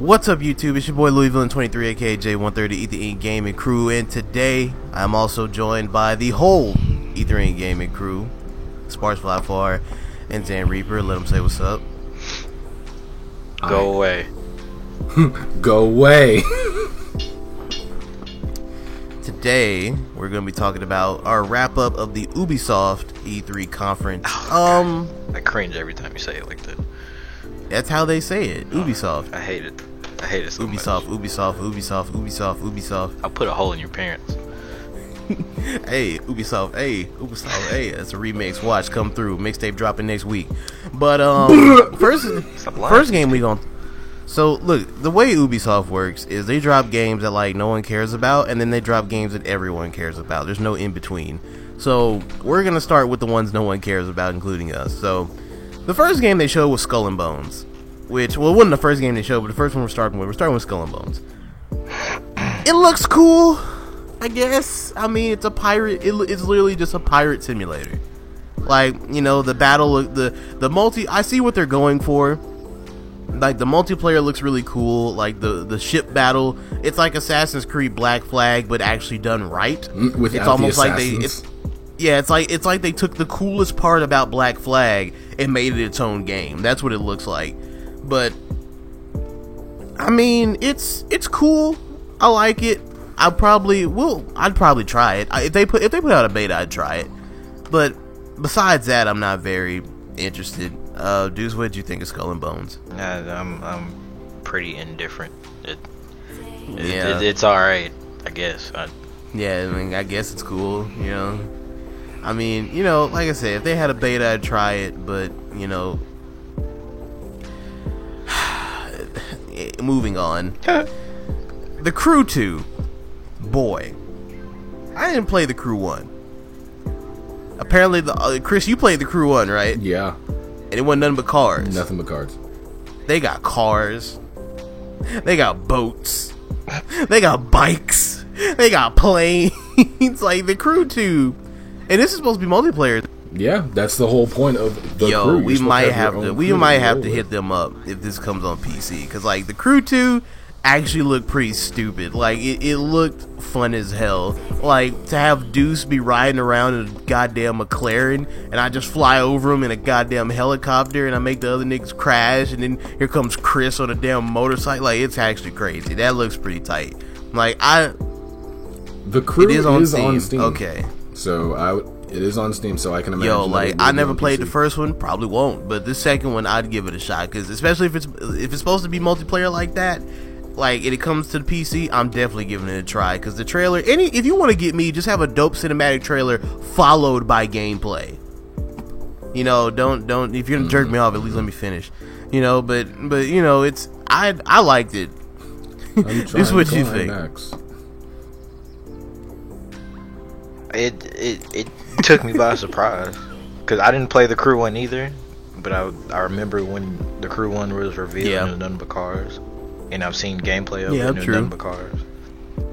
What's up, YouTube? It's your boy Louisville23, aka J130 Ether Inc. Gaming Crew, and today I'm also joined by the whole Ether Inc. Gaming Crew, Sparks Flyfar and Zan Reaper. Let them say what's up. Go away. Go away. Today we're going to be talking about our wrap up of the Ubisoft E3 conference. I cringe every time you say it like that. That's how they say it. Ubisoft. I hate it. I hate it so Ubisoft, much. Ubisoft. I'll put a hole in your parents. Hey, Ubisoft, hey, that's a remix. Watch, come through. Mixtape dropping next week. But first game we gon' So look, the way Ubisoft works is they drop games that like no one cares about, and then they drop games that everyone cares about. There's no in between. So we're gonna start with the ones no one cares about, including us. So the first game they showed was Skull and Bones, which, well, it wasn't the first game they showed, but the first one we're starting with Skull and Bones. It looks cool, I guess. I mean, it's a pirate. It's literally just a pirate simulator. Like, you know, the battle, the multi. I see what they're going for. Like, the multiplayer looks really cool. Like the ship battle, it's like Assassin's Creed Black Flag, but actually done right. Without it's almost the like it's like they took the coolest part about Black Flag and made it its own game. That's what it looks like. But I mean, it's cool. I like it. I'd probably try it. If they put out a beta, I'd try it. But besides that, I'm not very interested. Deuce, what did you think of Skull and Bones? I'm pretty indifferent. It's alright, I guess. Yeah, I mean, I guess it's cool, you know. I mean, you know, like I said, if they had a beta, I'd try it, but, you know, moving on. The Crew 2. Boy, I didn't play the Crew 1. Apparently, Chris, you played the Crew 1, right? Yeah. And it wasn't nothing but cars. Nothing but cars. They got cars. They got boats. They got bikes. They got planes. Like the Crew 2. And this is supposed to be multiplayer. Yeah, that's the whole point of the Crew. We might have to hit them up if this comes on PC, because like the Crew 2 actually looked pretty stupid. Like it looked fun as hell. Like to have Deuce be riding around in a goddamn McLaren, and I just fly over him in a goddamn helicopter, and I make the other niggas crash, and then here comes Chris on a damn motorcycle. Like, it's actually crazy. That looks pretty tight. Like the Crew is on Steam. Okay. So it is on Steam, so I can imagine. Yo, like, I never played the first one, probably won't, but the second one I'd give it a shot, because especially if it's supposed to be multiplayer like that, like, and it comes to the PC, I'm definitely giving it a try, because the trailer, if you want to get me, just have a dope cinematic trailer followed by gameplay. You know, don't if you're gonna jerk me off, at least let me finish. You know, but you know, I liked it. This is what you think. It took me by surprise, because I didn't play the Crew 1 either, but I remember when the Crew 1 was revealed, and it was nothing but cars, and I've seen gameplay of it, and it was nothing but cars,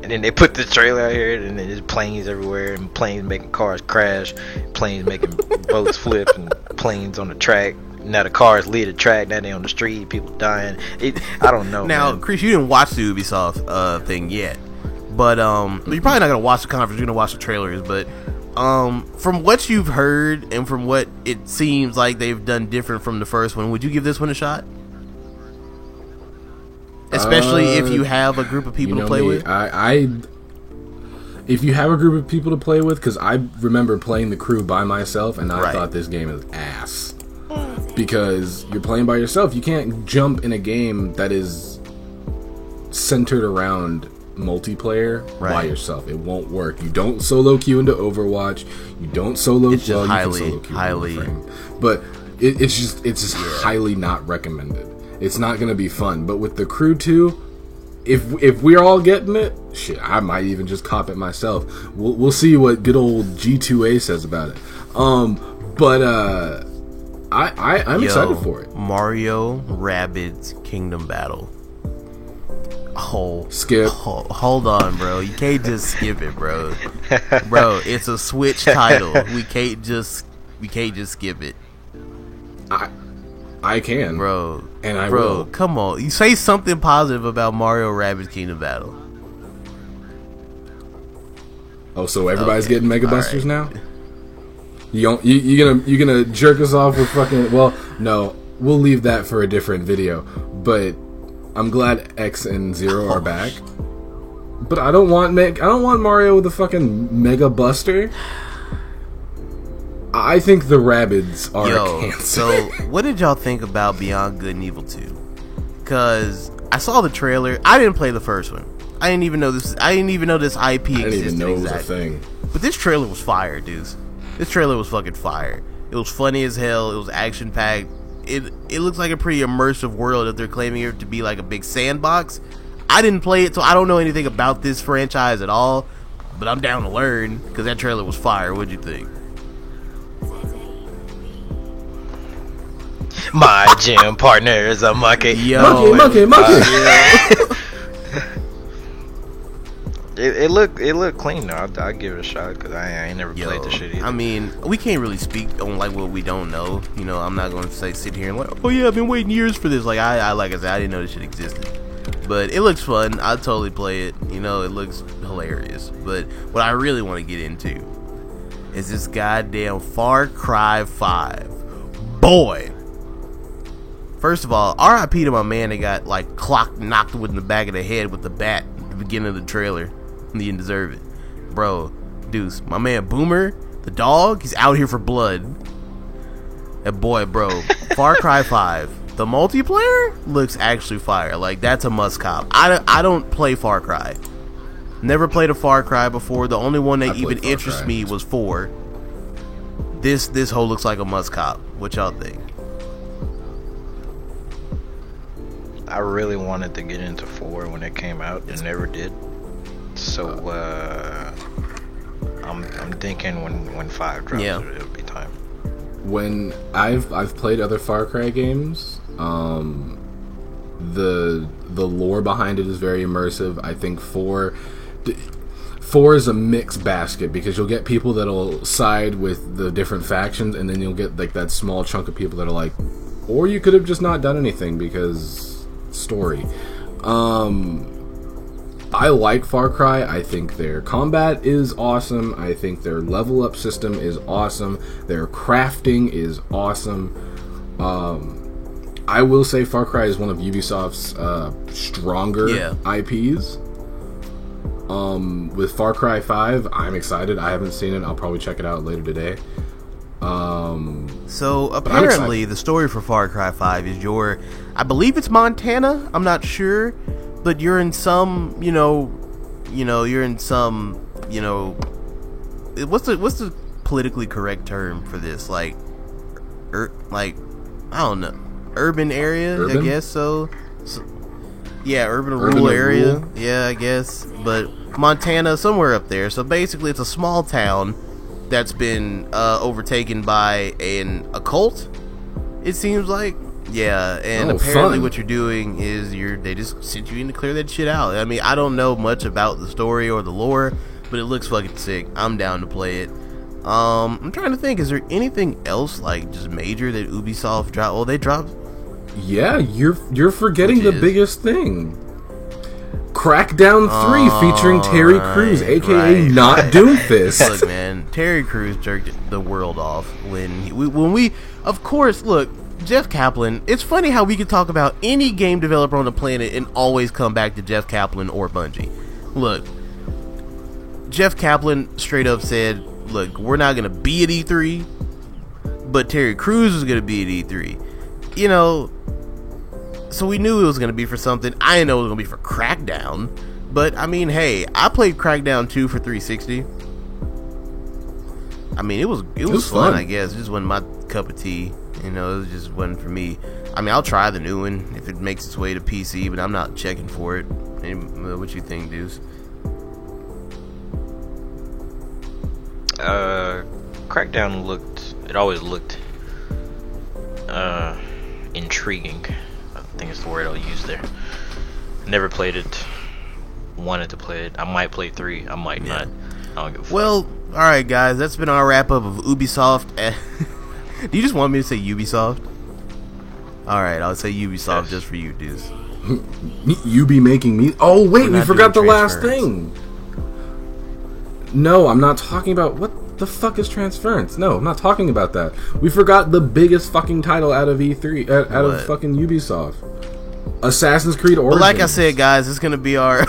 and then they put the trailer out here, and there's planes everywhere, and planes making cars crash, planes making boats flip, and planes on the track. Now the cars lead the track, now they on the street, people dying. I don't know. Now, man. Chris, you didn't watch the Ubisoft thing yet. But you're probably not gonna watch the conference. You're gonna watch the trailers. But from what you've heard and from what it seems like they've done different from the first one, would you give this one a shot? Especially if you have a group of people to play with. If you have a group of people to play with, because I remember playing the Crew by myself, and I thought this game is ass. Because you're playing by yourself, you can't jump in a game that is centered around multiplayer by yourself. It won't work. You don't solo queue into Overwatch. You don't solo. It's just highly, but it's just highly not recommended. It's not going to be fun. But with the Crew 2, if we're all getting it, shit, I might even just cop it myself. We'll see what good old G2A says about it. I'm excited for it. Mario Rabbids Kingdom Battle. Skip. Hold on, bro. You can't just skip it, bro. Bro, it's a Switch title. We can't just skip it. I can, bro, and I will. Come on, you say something positive about Mario Rabbids Kingdom Battle. Oh, so everybody's getting Mega Busters now? You gonna jerk us off with fucking? Well, no, we'll leave that for a different video. But I'm glad X and Zero are back. But I don't want Mario with a fucking Mega Buster. I think the Rabbids are a cancer. So what did y'all think about Beyond Good and Evil 2? Because I saw the trailer. I didn't play the first one. I didn't even know this IP existed. I didn't even know it was a thing. But this trailer was fire, dudes. This trailer was fucking fire. It was funny as hell. It was action packed. It looks like a pretty immersive world that they're claiming it to be, like a big sandbox. I didn't play it, so I don't know anything about this franchise at all. But I'm down to learn because that trailer was fire. What'd you think? My gym partner is a monkey. Yo, monkey. It looked clean though. I give it a shot because I ain't never played the shit either. I mean, we can't really speak on like what we don't know. You know, I'm not going to sit here and like, oh yeah, I've been waiting years for this. Like like I said, I didn't know this shit existed. But it looks fun. I'd totally play it. You know, it looks hilarious. But what I really want to get into is this goddamn Far Cry 5. Boy. First of all, R.I.P. to my man that got like knocked in the back of the head with the bat at the beginning of the trailer. He didn't deserve it. Bro, Deuce, my man Boomer, the dog, he's out here for blood. And boy, bro, Far Cry 5, the multiplayer looks actually fire. Like, that's a must cop. I don't play Far Cry. Never played a Far Cry before. The only one that even interests me was 4. This whole looks like a must cop. What y'all think? I really wanted to get into 4 when it came out and never did. So I'm thinking when 5 drops, it'll be time. When I've played other Far Cry games, the lore behind it is very immersive. I think 4 is a mixed basket because you'll get people that'll side with the different factions, and then you'll get like that small chunk of people that are like, or you could have just not done anything because story. I like Far Cry. I think their combat is awesome. I think their level up system is awesome. Their crafting is awesome. I will say Far Cry is one of Ubisoft's stronger IPs. With Far Cry 5, I'm excited. I haven't seen it. I'll probably check it out later today. So apparently the story for Far Cry 5 is I believe it's Montana. I'm not sure, but you're in some, you're in some, what's the politically correct term for this? Like I don't know, urban area, I guess so. Yeah, urban rural area. Rural. Yeah, I guess. But Montana, somewhere up there. So basically, it's a small town that's been overtaken by a cult, it seems like. Yeah, and apparently what you're doing is they just sent you in to clear that shit out. I mean, I don't know much about the story or the lore, but it looks fucking sick. I'm down to play it. I'm trying to think, is there anything else like just major that Ubisoft dropped? Well, they dropped. Yeah, you're forgetting the biggest thing. Crackdown 3 featuring Terry Crews, aka not Doomfist. Look, man, Terry Crews jerked the world off when we of course, look, Jeff Kaplan. It's funny how we could talk about any game developer on the planet and always come back to Jeff Kaplan or Bungie. Look, Jeff Kaplan straight up said, look, we're not going to be at E3, but Terry Crews is going to be at E3. You know, so we knew it was going to be for something. I didn't know it was going to be for Crackdown. But, I mean, hey, I played Crackdown 2 for 360. I mean, it was fun, I guess. It just wasn't my cup of tea. You know, it just wasn't for me. I mean, I'll try the new one if it makes its way to PC, but I'm not checking for it. What you think, Deuce? Crackdown always looked intriguing. I think it's the word I'll use there. Never played it. Wanted to play it. I might play 3. I might not. I don't give a fuck. Well, alright guys, that's been our wrap up of Ubisoft. Do you just want me to say Ubisoft? All right, I'll say Ubisoft just for you, Deuce. You be making me. Oh wait, we forgot the last thing. No, I'm not talking about what the fuck is Transference. No, I'm not talking about that. We forgot the biggest fucking title out of E3, out of fucking Ubisoft. Assassin's Creed Origins. But like I said, guys, it's gonna be our.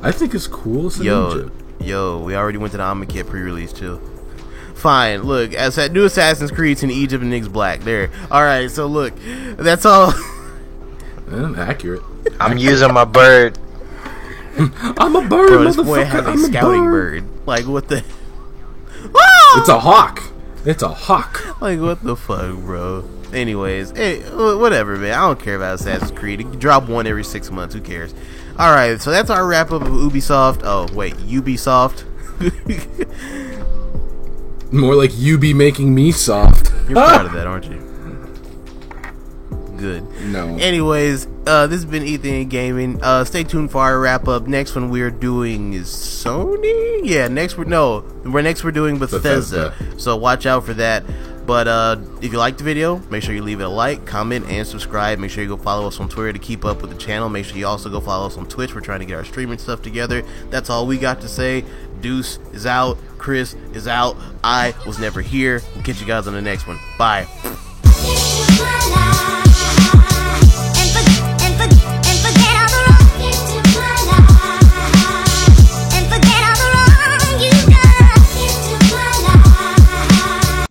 I think it's cool. It's Yo, we already went to the Amakit pre-release too. Fine, look, as that new Assassin's Creed's in Egypt and Nick's black. There. Alright, so look, that's all. Accurate. I'm using my bird. I'm a bird, bro, this boy has a scouting bird. Like, what the... It's a hawk. It's a hawk. Like, what the fuck, bro? Anyways, hey, whatever, man. I don't care about Assassin's Creed. You drop one every 6 months. Who cares? Alright, so that's our wrap-up of Ubisoft. Oh, wait, Ubisoft. More like you be making me soft. You're proud of that, aren't you? Good. No. Anyways, this has been Ethan Gaming. Stay tuned for our wrap-up. Next one we're doing is Sony? Yeah, next we're doing Bethesda. So watch out for that. But if you liked the video, make sure you leave it a like, comment, and subscribe. Make sure you go follow us on Twitter to keep up with the channel. Make sure you also go follow us on Twitch. We're trying to get our streaming stuff together. That's all we got to say. Deuce is out. Chris is out. I was never here. We'll catch you guys on the next one. Bye.